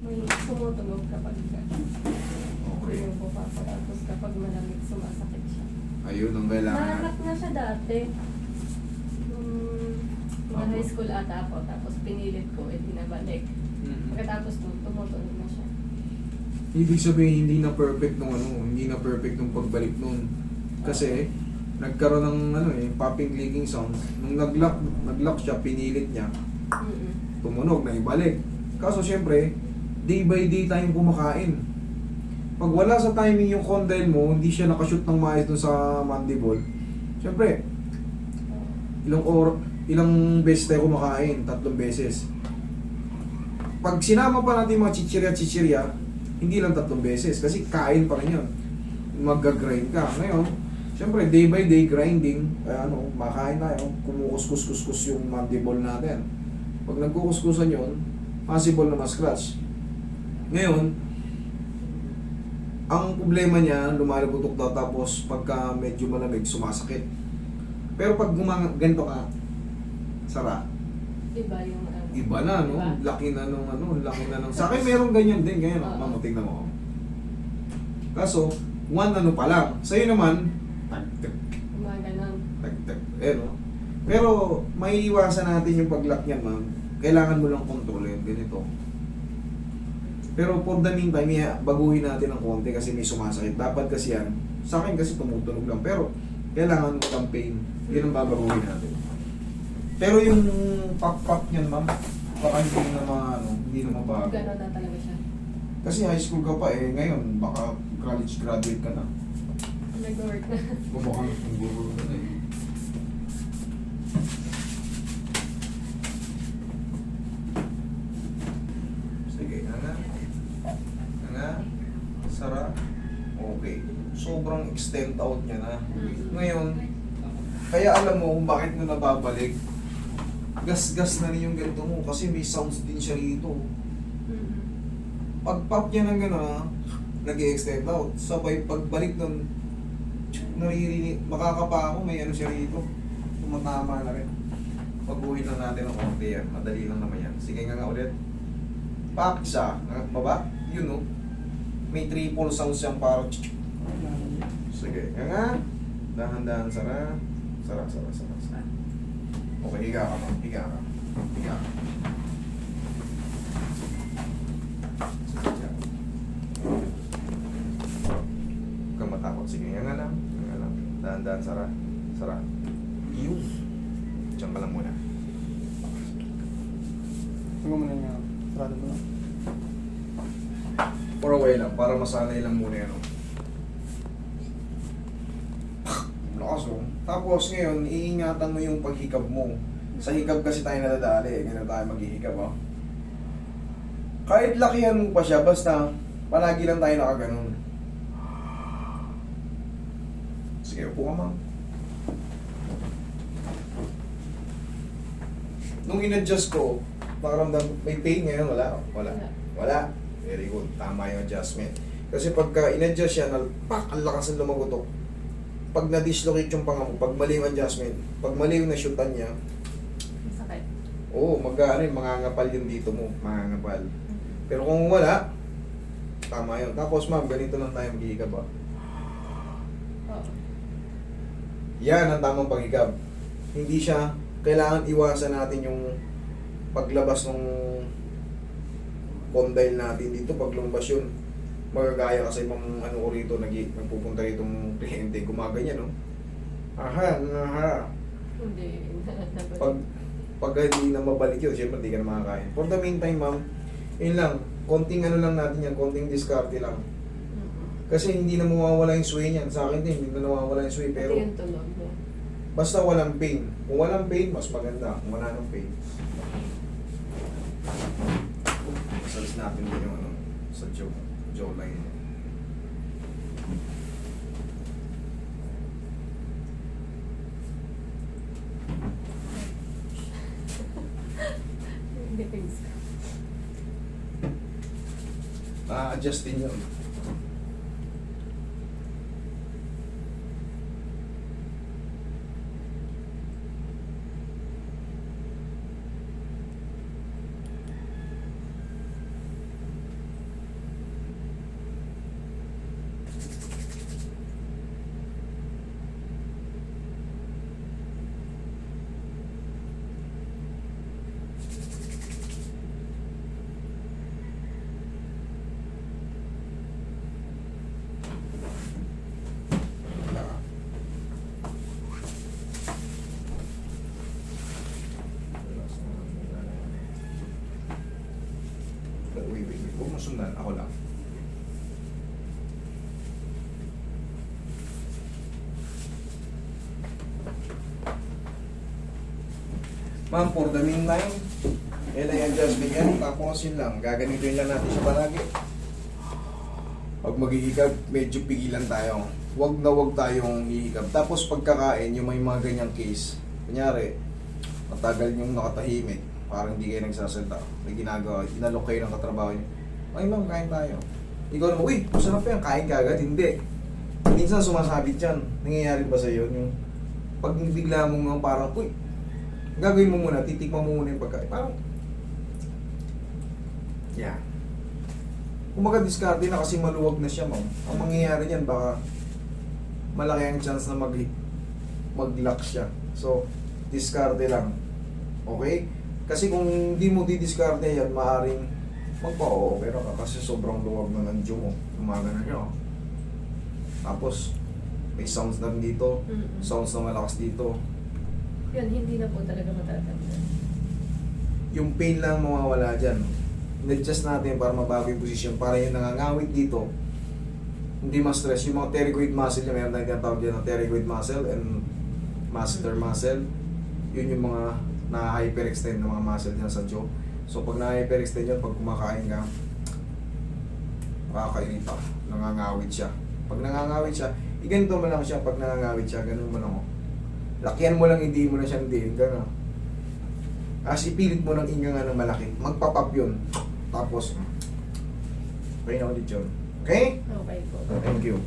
May tumutunog kapag Okay. binubuka ko. Tapos kapag malamig, sumasakit siya. Ayun ang kailangan natin. Nahanap na siya dati. Mga Apo. high school ata ako. Tapos pinilit ko, binabalik. Pagkatapos nun, tumutunog na siya. Ibig sabihin hindi na perfect nung hindi na perfect nung pagbalik nun. Kasi nagkaroon ng popping clicking sound. Nung nag-lock siya, pinilit niya, tumunog na ibalik. Kaso syempre, day by day tayong kumakain. Pag wala sa timing yung condyle mo, hindi siya nakashoot ng maayos dun sa mandible. Syempre, ilang beses tayo kumakain? 3 beses. Pag sinama pa natin mga chichirya, hindi lang 3 beses. Kasi kain pa rin yun. Mag-grind ka. Ngayon, syempre, day by day grinding, makain tayo, kumukuskus-kuskus yung mandible natin. Pag nagkukuskusan yun, possible na ma-scratch. Ngayon, ang problema niya, lumalabutok daw tapos pagka medyo malamig, sumasakit. Pero pag ganito ka, sara. Iba yung Iba na, no? Diba? Laki na nung laki na nung... Sa akin meron ganyan din, ganyan. Oo. Ma'am, tingnan mo. Kaso, pa lang. Sa'yo naman, tag-tag, mga ganon. tag-tag. No? Pero, may iwasan natin yung pag-lock niyan, ma'am. Kailangan mo lang kontrolin, ganito. Pero for the meantime, baguhin natin ng konti kasi may sumasakit. Dapat kasi yan, sa akin kasi tumutunog lang. Pero, kailangan mo ng pain. Yun ang babaguhin natin. Pero yung pop-pop niyan, ma'am, baka hindi na hindi na mabago. Ganon na talaga siya. Kasi high school ka pa ngayon baka college graduate ka na. Nag-work na. Baka nag-work ka na Sige, Sara. Okay. Sobrang extend out niya na. Ngayon, kaya alam mo kung bakit mo nababalik. Gas-gas na rin yung ganito mo kasi may sounds din siya rito. Pag pop niya ng gano'n, nag-extend out. Sabay pagbalik nun, naririnig, makakapa ako, may siya rito. Tumatama na rin. Pag-uwi lang natin ang konti yan. Madali lang naman yan. Sige nga ulit. Pop siya. Baba. Yun no. May triple sounds siyang parang sige. Nga. Dahan-dahan, Sara. Sara. Okay, higa ka. Higa ka. Huwag kang matakot. Sige, nga lang. Dahan-dahan, Sara. Yun. Diyan ka lang muna. Huwag mo na nga. Sarado mo na. For a while lang, para masanay lang muna yan. Lakas oh. Tapos ngayon, iingatan mo yung paghikab mo. Sa hikab kasi tayo nadadali, ganun tayo maghihikab oh. Kahit lakihan mo pa siya, basta palagi lang tayo nakaganon. Sige, upo ka ma'am. Nung in-adjust ko, nakaramdam, may pain ngayon, wala. Very good, tama yung adjustment. Kasi pagka in-adjust siya, ang lakas ng lumagotok. Pag na-dislocate yung panga mo, pag mali yung adjustment, pag mali yung na-shootan niya, Masakit. mangangapal yung dito mo, mangangapal. Pero kung wala, tama yun. Tapos ma'am, ganito lang tayo maghihikab ba? Oo. Yan ang tamang paghikab. Hindi siya, kailangan iwasan natin yung paglabas ng condyle natin dito. Pag lumabas yun, magagaya ka sa ibang ko rito, nagpupunta rito ng kliyente, gumaganyan, no? Aha. Hindi. Pag hindi na mabalik yun, syempre hindi ka na makakain. For the meantime, ma'am, yun lang, konting lang natin yan, konting diskarte lang. Kasi hindi na mawawala yung sway niyan. Sa akin din, hindi na nawawala yung sway. Pero Pati yung tunog niya. basta walang pain. Kung walang pain, mas maganda. Kung wala ng pain. Masalis natin din yung sa jawline. Depends. Na-adjust din yun. wait. Huwag mo sundan, ako lang. Ma'am, for the meantime, yan ay adjustment yan. Tapos yun lang, gaganituin lang natin siya palagi. Pag maghihikab, medyo pigilan tayo. Huwag na huwag tayong hihikab. Tapos pagkakain, yung may mga ganyang case, kunyari, matagal yung nakatahimik, parang hindi kayo nagsasalita, may ginagawa, inalok kayo ng katrabaho niyo. Ay ma'am, kain tayo. Ikaw naman, uy, masarap yan, kain ka agad. Hindi. Minsan sumasabit yan. Nangyayari ba sa iyo? Yung pag bigla mo nga parang, uy, gagawin mo muna, titikman mo muna yung pagkain. Parang, yeah. Kumaga diskarte na kasi maluwag na siya, ma'am. Ang mangyayari niyan, baka malaki ang chance na mag-lock siya. So, diskarte lang. Okay? Kasi kung hindi mo didiskarte yan, maaaring magpa-opera ka kasi sobrang luwag na ng jaw mo. Umaga na siya. Oh. Tapos, may sounds na dito, sounds na malakas dito. Yun, hindi na po talaga matatanggal. Yung pain lang mawawala dyan. In-adjust natin para mabago yung posisyon, para yung nangangawit dito, hindi ma-stress. Yung mga pterygoid muscle niya, meron tayong tinatawag dyan na pterygoid muscle and masseter muscle. Yun yung mga na-hyperextend na mga muscle niya sa jaw. So pag na-hyperextend yun, pag kumakain ka, makakairita, nangangawit siya. Pag nangangawit siya, iganito mo lang siya, pag nangangawit siya, ganun mo lang. Oh. Lakihan mo lang, hindi mo na siyang diin, gano'n. Kasi pilit mo ng inga nga ng malaki, magpapap yun. Tapos, okay na ulit yun. Okay? Okay po. Thank you.